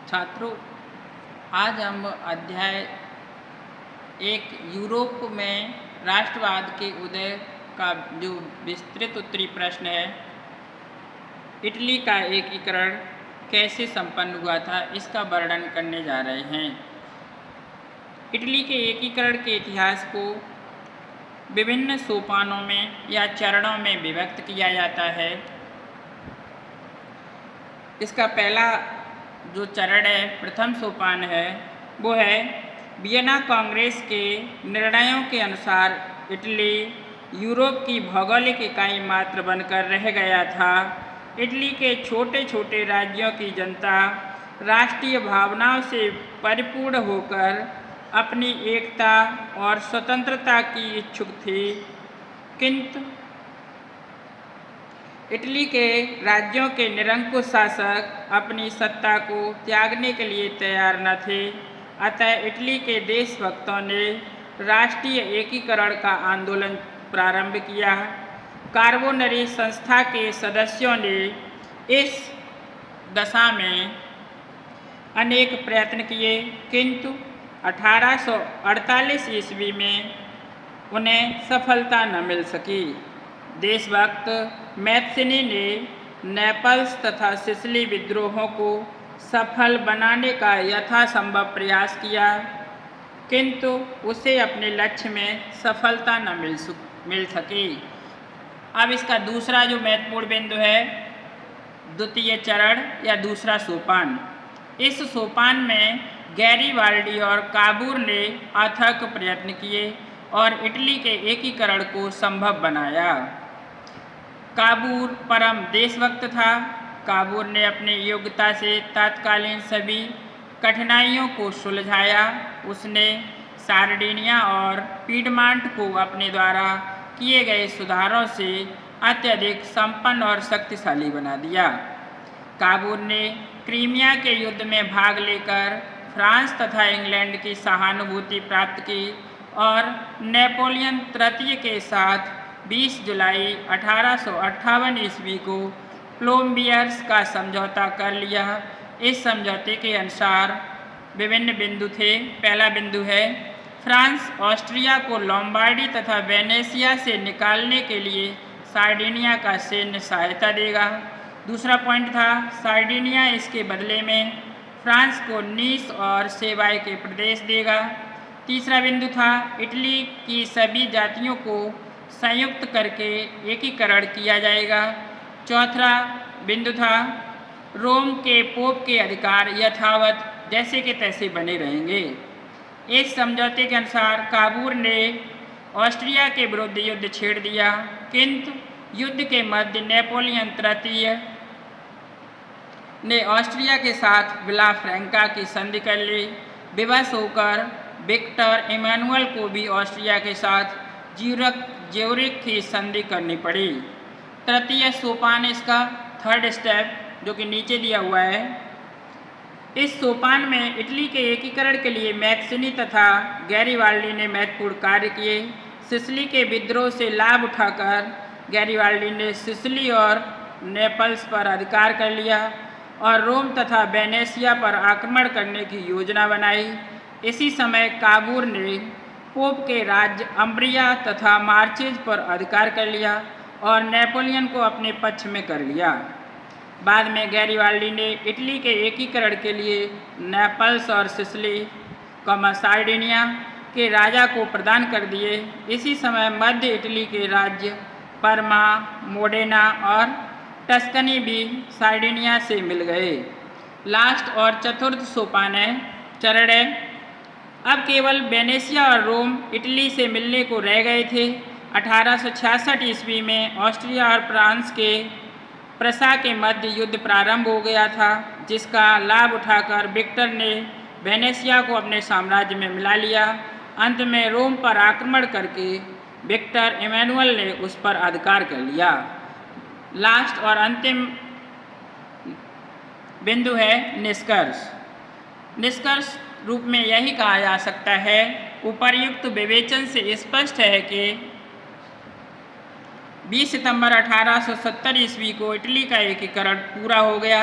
छात्रों, आज हम अध्याय एक यूरोप में राष्ट्रवाद के उदय का जो विस्तृत उत्तरी प्रश्न है, इटली का एकीकरण कैसे संपन्न हुआ था, इसका वर्णन करने जा रहे हैं। इटली के एकीकरण के इतिहास को विभिन्न सोपानों में या चरणों में विभक्त किया जाता है। इसका पहला जो चरण है, प्रथम सोपान है, वो है वियना कांग्रेस के निर्णयों के अनुसार इटली यूरोप की भौगोलिक इकाई मात्र बनकर रह गया था। इटली के छोटे छोटे राज्यों की जनता राष्ट्रीय भावनाओं से परिपूर्ण होकर अपनी एकता और स्वतंत्रता की इच्छुक थी, किंतु इटली के राज्यों के निरंकुश शासक अपनी सत्ता को त्यागने के लिए तैयार न थे। अतः इटली के देशभक्तों ने राष्ट्रीय एकीकरण का आंदोलन प्रारंभ किया। कार्बोनरी संस्था के सदस्यों ने इस दशा में अनेक प्रयत्न किए, किंतु 1848 ईस्वी में उन्हें सफलता न मिल सकी। देशभक्त मैथ्सिनी ने नेपल्स तथा सिसिली विद्रोहों को सफल बनाने का यथासंभव प्रयास किया, किंतु उसे अपने लक्ष्य में सफलता न मिल सकी। अब इसका दूसरा जो महत्वपूर्ण बिंदु है, द्वितीय चरण या दूसरा सोपान। इस सोपान में गैरीबाल्डी और काबूर ने अथक प्रयत्न किए और इटली के एकीकरण को संभव बनाया। काबूर परम देशभक्त था। काबूर ने अपनी योग्यता से तत्कालीन सभी कठिनाइयों को सुलझाया। उसने सार्डिनिया और पीडमांट को अपने द्वारा किए गए सुधारों से अत्यधिक संपन्न और शक्तिशाली बना दिया। काबूर ने क्रीमिया के युद्ध में भाग लेकर फ्रांस तथा इंग्लैंड की सहानुभूति प्राप्त की और नेपोलियन तृतीय के साथ 20 जुलाई 1858 ईस्वी को प्लोम्बियर्स का समझौता कर लिया। इस समझौते के अनुसार विभिन्न बिंदु थे। पहला बिंदु है, फ्रांस ऑस्ट्रिया को लोम्बार्डी तथा वेनेसिया से निकालने के लिए सार्डिनिया का सैन्य सहायता देगा। दूसरा पॉइंट था, सार्डिनिया इसके बदले में फ्रांस को नीस और सेवाई के प्रदेश देगा। तीसरा बिंदु था, इटली की सभी जातियों को संयुक्त करके एकीकरण किया जाएगा। चौथा बिंदु था, रोम के पोप के अधिकार यथावत जैसे के तैसे बने रहेंगे। इस समझौते के अनुसार काबूर ने ऑस्ट्रिया के विरुद्ध युद्ध छेड़ दिया, किंतु युद्ध के मध्य नेपोलियन तृतीय ने ऑस्ट्रिया के साथ विला फ्रैंका की संधि कर ली। विवश होकर विक्टर इमैनुअल को भी ऑस्ट्रिया के साथ ज्यूरिख की संधि करनी पड़ी। तृतीय सोपान इसका थर्ड स्टेप, जो कि नीचे दिया हुआ है। इस सोपान में इटली के एकीकरण के लिए मैथ्सिनी तथा गैरीबाल्डी ने महत्वपूर्ण कार्य किए। सिसिली के विद्रोह से लाभ उठाकर गैरीबाल्डी ने सिसिली और नेपल्स पर अधिकार कर लिया और रोम तथा वेनेसिया पर आक्रमण करने की योजना बनाई। इसी समय काबूर ने पोप के राज्य अम्ब्रिया तथा मार्चेज पर अधिकार कर लिया और नेपोलियन को अपने पक्ष में कर लिया। बाद में गैरीबाल्डी ने इटली के एकीकरण के लिए नेपल्स और सिसिली सार्डिनिया के राजा को प्रदान कर दिए। इसी समय मध्य इटली के राज्य परमा, मोडेना और टस्कनी भी सार्डिनिया से मिल गए। लास्ट और चतुर्थ सोपान है, चरण है। अब केवल वेनेसिया और रोम इटली से मिलने को रह गए थे। 1866 ईस्वी में ऑस्ट्रिया और फ्रांस के प्रसा के मध्य युद्ध प्रारंभ हो गया था, जिसका लाभ उठाकर विक्टर ने वेनेसिया को अपने साम्राज्य में मिला लिया। अंत में रोम पर आक्रमण करके विक्टर इमैनुअल ने उस पर अधिकार कर लिया। लास्ट और अंतिम बिंदु है निष्कर्ष। निष्कर्ष रूप में यही कहा जा सकता है, उपर्युक्त विवेचन से स्पष्ट है कि 20 सितंबर 1870 ईस्वी को इटली का एकीकरण पूरा हो गया।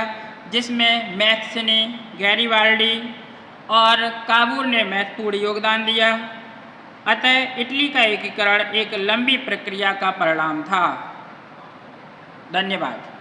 जिसमें मैक्सिनी, गैरिबाल्डी और काबूल ने महत्वपूर्ण योगदान दिया। अतः इटली का एकीकरण एक लंबी प्रक्रिया का परिणाम था। धन्यवाद।